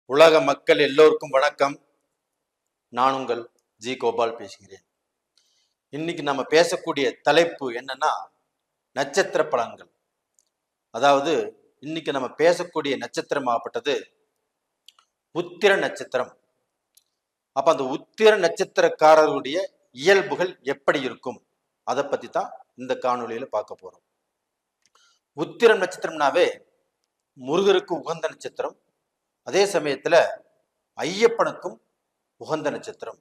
உலக மக்கள் எல்லோருக்கும் வணக்கம். நான் உங்கள் ஜி கோபால் பேசுகிறேன். இன்னைக்கு நம்ம பேசக்கூடிய தலைப்பு என்னன்னா நட்சத்திர பலன்கள். அதாவது இன்னைக்கு நம்ம பேசக்கூடிய நட்சத்திரமாகப்பட்டது உத்திர நட்சத்திரம். அப்ப அந்த உத்திர நட்சத்திரக்காரருடைய இயல்புகள் எப்படி இருக்கும் அதை பத்தி தான் இந்த காணொலியில பார்க்க போறோம். உத்திர நட்சத்திரம்னாவே முருகருக்கு உகந்த நட்சத்திரம், அதே சமயத்துல ஐயப்பனுக்கும் உகந்த நட்சத்திரம்.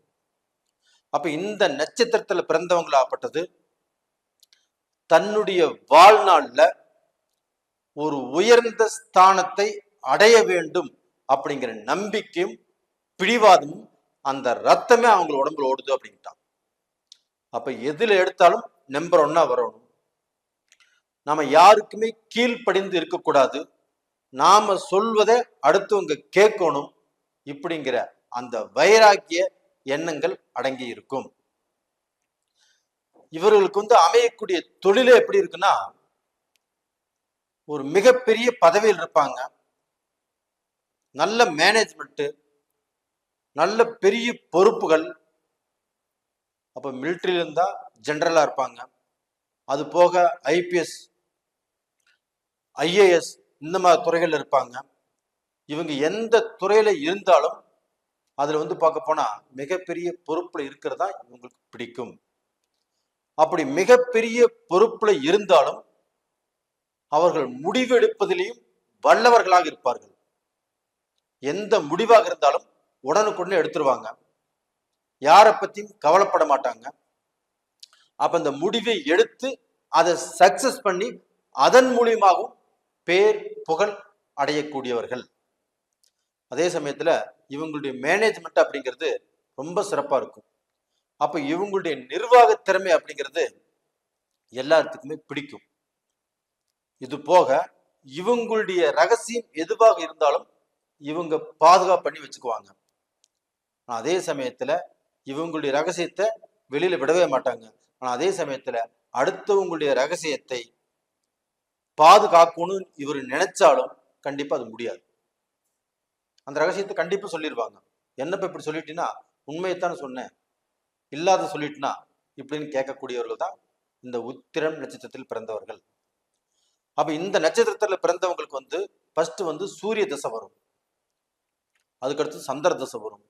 அப்ப இந்த நட்சத்திரத்துல பிறந்தவங்களாகப்பட்டது தன்னுடைய வாழ்நாள்ல ஒரு உயர்ந்த ஸ்தானத்தை அடைய வேண்டும் அப்படிங்கிற நம்பிக்கையும் பிடிவாதமும் அந்த ரத்தமே அவங்க உடம்புல ஓடுது அப்படின்ட்டான். அப்ப எதுல எடுத்தாலும் நம்பர் 1 வரணும். நாம யாருக்குமே கீழ்ப்படிந்து இருக்கக்கூடாது. நாம சொல்வதை அடுத்தவங்க கேட்கணும். இப்படிங்கிற அந்த வைராக்கிய எண்ணங்கள் அடங்கி இருக்கும். இவர்களுக்கு அமையக்கூடிய தொழிலே எப்படி இருக்குன்னா, ஒரு மிகப்பெரிய பதவியில் இருப்பாங்க, நல்ல மேனேஜ்மெண்ட், நல்ல பெரிய பொறுப்புகள். அப்ப மிலிட்டரியில இருந்தா ஜெனரலா இருப்பாங்க, அது போக ஐபிஎஸ், ஐஏஎஸ் இந்த மாதிரி துறைகள் இருப்பாங்க. இவங்க எந்த துறையில இருந்தாலும் அதுல பார்க்க போனா மிகப்பெரிய பொறுப்புல இருக்கிறதா இவங்களுக்கு பிடிக்கும். அப்படி மிகப்பெரிய பொறுப்புல இருந்தாலும் அவர்கள் முடிவு எடுப்பதிலையும் வல்லவர்களாக இருப்பார்கள். எந்த முடிவாக இருந்தாலும் உடனுக்குடனே எடுத்துருவாங்க, யாரை பத்தியும் கவலைப்பட மாட்டாங்க. அப்ப அந்த முடிவை எடுத்து அதை சக்சஸ் பண்ணி அதன் மூலியமாகவும் பேர் புகழ் அடையக்கூடியவர்கள். அதே சமயத்துல இவங்களுடைய மேனேஜ்மெண்ட் அப்படிங்கிறது ரொம்ப சிறப்பா இருக்கும். அப்ப இவங்களுடைய நிர்வாக திறமை அப்படிங்கிறது எல்லாத்துக்குமே பிடிக்கும். இது போக இவங்களுடைய ரகசியம் எதுவாக இருந்தாலும் இவங்க பாதுகாப்பு பண்ணி வச்சுக்குவாங்க. அதே சமயத்துல இவங்களுடைய ரகசியத்தை வெளியில விடவே மாட்டாங்க. ஆனா அதே சமயத்துல அடுத்தவங்களுடைய ரகசியத்தை பாதுகாக்கணும்னு இவர் நினைச்சாலும் கண்டிப்பா அது முடியாது. அந்த ரகசியத்தை கண்டிப்பா சொல்லிடுவாங்க. என்னப்ப இப்படி சொல்லிட்டீங்கன்னா உண்மையைத்தான் சொன்னேன், இல்லாத சொல்லிட்டுனா இப்படின்னு கேட்கக்கூடியவர்கள் தான் இந்த உத்திரம் நட்சத்திரத்தில் பிறந்தவர்கள். அப்ப இந்த நட்சத்திரத்துல பிறந்தவங்களுக்கு ஃபர்ஸ்ட் சூரிய தசை வரும், அதுக்கடுத்தது சந்திர தசை வரும்,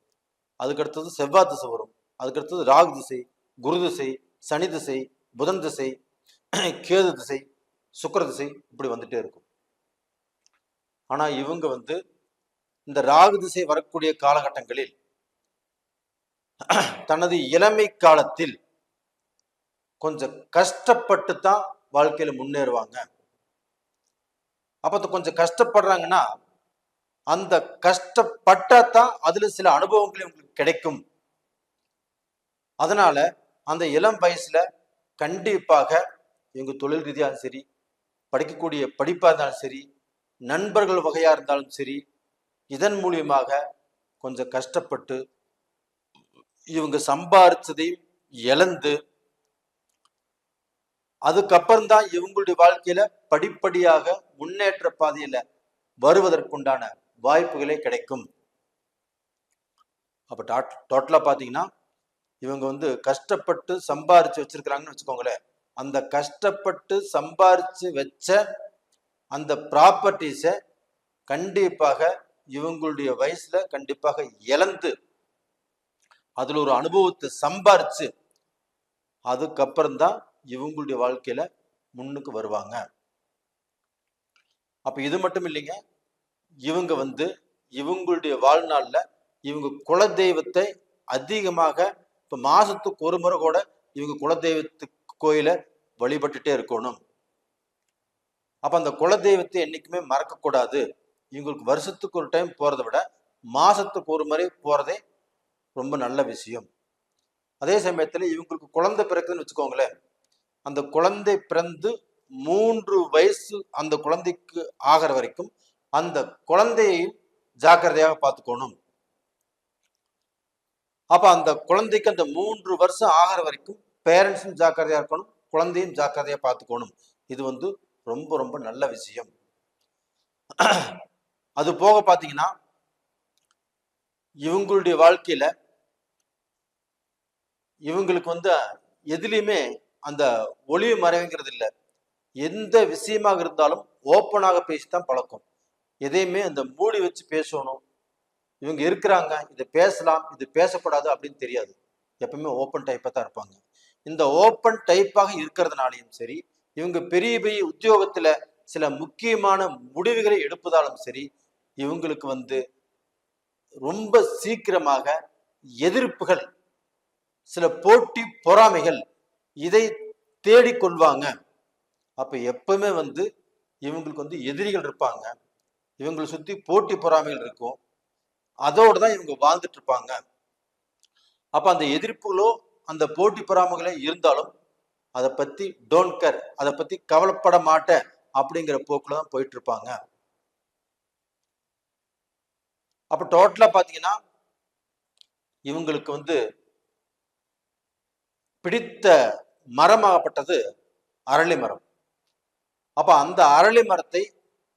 அதுக்கடுத்தது செவ்வாய் தசை வரும், அதுக்கடுத்தது ராகு திசை, குரு திசை, சனி திசை, புதன் திசை, கேது திசை, சுக்கிர திசை, இப்படி வந்துட்டே இருக்கும். ஆனா இவங்க இந்த ராகு திசை வரக்கூடிய காலகட்டங்களில் தனது இளமை காலத்தில் கொஞ்சம் கஷ்டப்பட்டு தான் வாழ்க்கையில முன்னேறுவாங்க. அப்ப கொஞ்சம் கஷ்டப்படுறாங்கன்னா அந்த கஷ்டப்பட்டாதான் அதுல சில அனுபவங்கள் உங்களுக்கு கிடைக்கும். அதனால அந்த இளம் வயசுல கண்டிப்பாக இவங்க தொழில் ரீதியாலும் சரி, படிக்கக்கூடிய படிப்பா இருந்தாலும் சரி, நண்பர்கள் வகையா இருந்தாலும் சரி, இதன் மூலியமாக கொஞ்சம் கஷ்டப்பட்டு இவங்க சம்பாரிச்சதையும் இழந்து அதுக்கப்புறம்தான் இவங்களுடைய வாழ்க்கையில படிப்படியாக முன்னேற்ற பாதையில வருவதற்குண்டான வாய்ப்புகளே கிடைக்கும். அப்ப டோட்டலா பாத்தீங்கன்னா இவங்க கஷ்டப்பட்டு சம்பாரிச்சு வச்சிருக்கிறாங்கன்னு வச்சுக்கோங்களேன். அந்த கஷ்டப்பட்டு சம்பாரிச்சு வச்ச அந்த ப்ராப்பர்ட்டிஸை கண்டிப்பாக இவங்களுடைய வயசுல கண்டிப்பாக இழந்து அதுல ஒரு அனுபவத்தை சம்பாரிச்சு அதுக்கப்புறம்தான் இவங்களுடைய வாழ்க்கையில முன்னுக்கு வருவாங்க. அப்ப இது மட்டும் இல்லைங்க, இவங்க இவங்களுடைய வாழ்நாள்ல இவங்க குலதெய்வத்தை அதிகமாக, இப்ப மாசத்துக்கு ஒரு முறை கூட இவங்க குலதெய்வத்து கோயில வழிபட்டுட்டே இருக்கணும். அப்ப அந்த குலதெய்வத்தை என்னைக்குமே மறக்கக்கூடாது. இவங்களுக்கு வருஷத்துக்கு ஒரு டைம் போறதை விட மாசத்துக்கு ஒரு முறை போறதே ரொம்ப நல்ல விஷயம். அதே சமயத்துல இவங்களுக்கு குழந்தை பிறக்குதுன்னு வச்சுக்கோங்களேன், அந்த குழந்தை பிறந்து 3 வயசு அந்த குழந்தைக்கு ஆகிற வரைக்கும் அந்த குழந்தையையும் ஜாக்கிரதையாக பார்த்துக்கணும். அப்ப அந்த குழந்தைக்கு அந்த 3 வருஷம் ஆகிற வரைக்கும் பேரண்ட்ஸும் ஜாக்கிரதையா இருக்கணும், குழந்தையும் ஜாக்கிரதையா பார்த்துக்கணும். இது ரொம்ப ரொம்ப நல்ல விஷயம். அது போக பாத்தீங்கன்னா இவங்களுடைய வாழ்க்கையில இவங்களுக்கு எதுலையுமே அந்த ஒளிவு மறைவுங்கிறது இல்லை. எந்த விஷயமாக இருந்தாலும் ஓப்பனாக பேசித்தான் பழக்கம். எதையுமே அந்த மூடி வச்சு பேசணும், இவங்க இருக்கிறாங்க இதை பேசலாம் இது பேசக்கூடாது அப்படின்னு தெரியாது. எப்பவுமே ஓப்பன் டைப்பா தான் இருப்பாங்க. இந்த ஓப்பன் டைப்பாக இருக்கிறதுனாலையும் சரி, இவங்க பெரிய பெரிய உத்தியோகத்துல சில முக்கியமான முடிவுகளை எடுப்பதாலும் சரி, இவங்களுக்கு ரொம்ப சீக்கிரமாக எதிர்ப்புகள், சில போட்டி பொறாமைகள் இதை தேடிக்கொள்வாங்க. அப்ப எப்பவுமே இவங்களுக்கு எதிரிகள் இருப்பாங்க, இவங்களை சுத்தி போட்டி பொறாமைகள் இருக்கும். அதோடு தான் இவங்க வாழ்ந்துட்டு இருப்பாங்க. அப்ப அந்த எதிர்ப்புகளோ அந்த போட்டி பொறாமைகளே இருந்தாலும் அதை பத்தி டோன்ட் கேர், அதை பத்தி கவலைப்பட மாட்டேன் அப்படிங்கிற போக்குல தான் போயிட்டு இருப்பாங்க. அப்ப டோட்டலா பாத்தீங்கன்னா இவங்களுக்கு பிடித்த மரமாகப்பட்டது அரளி மரம். அப்ப அந்த அரளி மரத்தை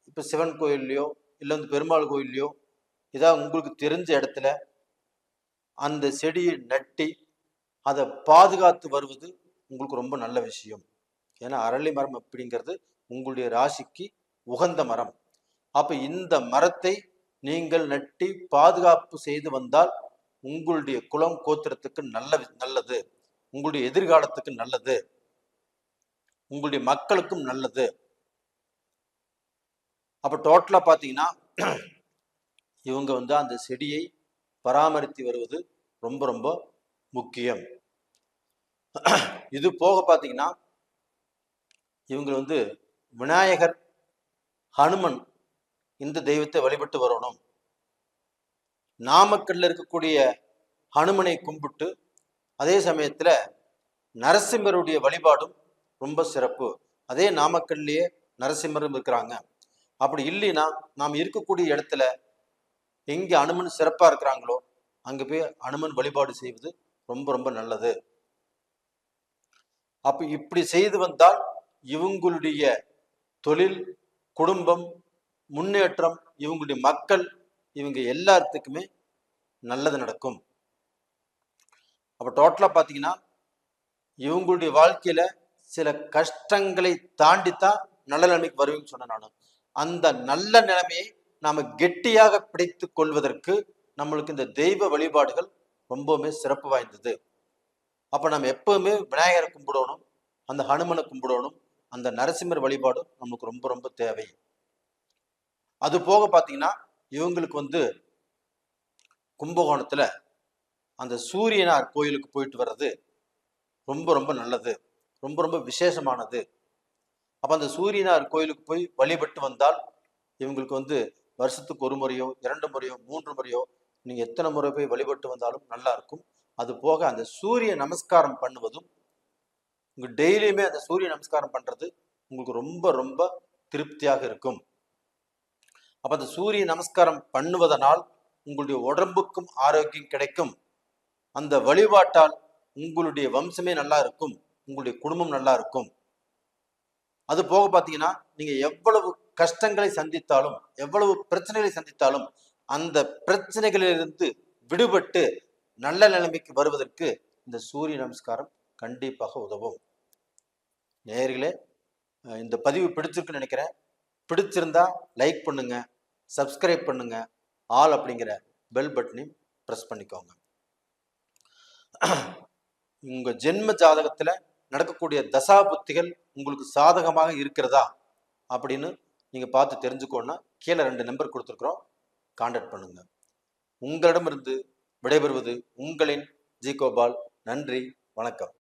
இப்ப சிவன் கோயில்லையோ இல்ல பெருமாள் கோயில்லையோ ஏதாவது உங்களுக்கு தெரிஞ்ச இடத்துல அந்த செடியை நட்டி அதை பாதுகாத்து வருவது உங்களுக்கு ரொம்ப நல்ல விஷயம். ஏன்னா அரளி மரம் அப்படிங்கிறது உங்களுடைய ராசிக்கு உகந்த மரம். அப்ப இந்த மரத்தை நீங்கள் நட்டி பாதுகாப்பு செய்து வந்தால் உங்களுடைய குலம் கோத்திரத்துக்கு நல்லது, உங்களுடைய எதிர்காலத்துக்கு நல்லது, உங்களுடைய மக்களுக்கும் நல்லது. அப்ப டோட்டலா பாத்தீங்கன்னா இவங்க அந்த செடியை பராமரித்து வருவது ரொம்ப ரொம்ப முக்கியம். இது போக பாத்தீங்கன்னா இவங்க விநாயகர், ஹனுமன் இந்த தெய்வத்தை வழிபட்டு வரணும். நாமக்கல்ல இருக்கக்கூடிய ஹனுமனை கும்பிட்டு அதே சமயத்துல நரசிம்மருடைய வழிபாடும் ரொம்ப சிறப்பு. அதே நாமக்கல்லையே நரசிம்மரும் இருக்கிறாங்க. அப்படி இல்லைன்னா நாம் இருக்கக்கூடிய இடத்துல எங்க அனுமன் சிறப்பா இருக்கிறாங்களோ அங்க போய் அனுமன் வழிபாடு செய்வது ரொம்ப ரொம்ப நல்லது. அப்ப இப்படி செய்து வந்தால் இவங்களுடைய தொழில், குடும்பம், முன்னேற்றம், இவங்களுடைய மக்கள், இவங்க எல்லாத்துக்குமே நல்லது நடக்கும். அப்ப டோட்டலா பாத்தீங்கன்னா இவங்களுடைய வாழ்க்கையில சில கஷ்டங்களை தாண்டித்தான் நல்ல நிலைமைக்கு வருவீங்கன்னு சொன்ன நானும். அந்த நல்ல நிலைமையை நாம கெட்டியாக பிடித்து கொள்வதற்கு நம்மளுக்கு இந்த தெய்வ வழிபாடுகள் ரொம்பவுமே சிறப்பு வாய்ந்தது. அப்ப நம்ம எப்பவுமே விநாயகரை கும்பிடணும், அந்த ஹனுமனை கும்பிடணும், அந்த நரசிம்மர் வழிபாடு நமக்கு ரொம்ப ரொம்ப தேவை. அது போக பாத்தீங்கன்னா இவங்களுக்கு கும்பகோணத்துல அந்த சூரியனார் கோயிலுக்கு போயிட்டு வர்றது ரொம்ப ரொம்ப நல்லது, ரொம்ப ரொம்ப விசேஷமானது. அப்ப அந்த சூரியனார் கோயிலுக்கு போய் வழிபட்டு வந்தால் இவங்களுக்கு வருஷத்துக்கு 1 முறையோ 2 முறையோ 3 முறையோ நீங்க எத்தனை முறை போய் வழிபட்டு வந்தாலும் நல்லா இருக்கும். அது போக அந்த சூரிய நமஸ்காரம் பண்ணுவதும், உங்க டெய்லியுமே அந்த சூரிய நமஸ்காரம் பண்றது உங்களுக்கு ரொம்ப ரொம்ப திருப்தியாக இருக்கும். அப்ப அந்த சூரிய நமஸ்காரம் பண்ணுவதனால் உங்களுடைய உடம்புக்கும் ஆரோக்கியம் கிடைக்கும். அந்த வழிபாட்டால் உங்களுடைய வம்சமே நல்லா இருக்கும், உங்களுடைய குடும்பம் நல்லா இருக்கும். அது போக பாத்தீங்கன்னா நீங்க எவ்வளவு கஷ்டங்களை சந்தித்தாலும், எவ்வளவு பிரச்சனைகளை சந்தித்தாலும் அந்த பிரச்சனைகளிலிருந்து விடுபட்டு நல்ல நிலைமைக்கு வருவதற்கு இந்த சூரிய நமஸ்காரம் கண்டிப்பாக உதவும். நேயர்களே, இந்த பதிவு பிடிச்சிருக்குன்னு நினைக்கிறேன். பிடிச்சிருந்தா லைக் பண்ணுங்க, சப்ஸ்கிரைப் பண்ணுங்க, ஆல் அப்படிங்கிற பெல் பட்டனையும் ப்ரெஸ் பண்ணிக்கோங்க. உங்க ஜென்ம ஜாதகத்துல நடக்கக்கூடிய தசா புத்திகள் உங்களுக்கு சாதகமாக இருக்கிறதா அப்படின்னு நீங்க பார்த்து தெரிஞ்சுக்கோன்னா கீழே 2 நம்பர் கொடுத்துருக்குறோம், கான்டாக்ட் பண்ணுங்க. உங்களிடமிருந்து விடைபெறுவது உங்களின் ஜி கோபால். நன்றி, வணக்கம்.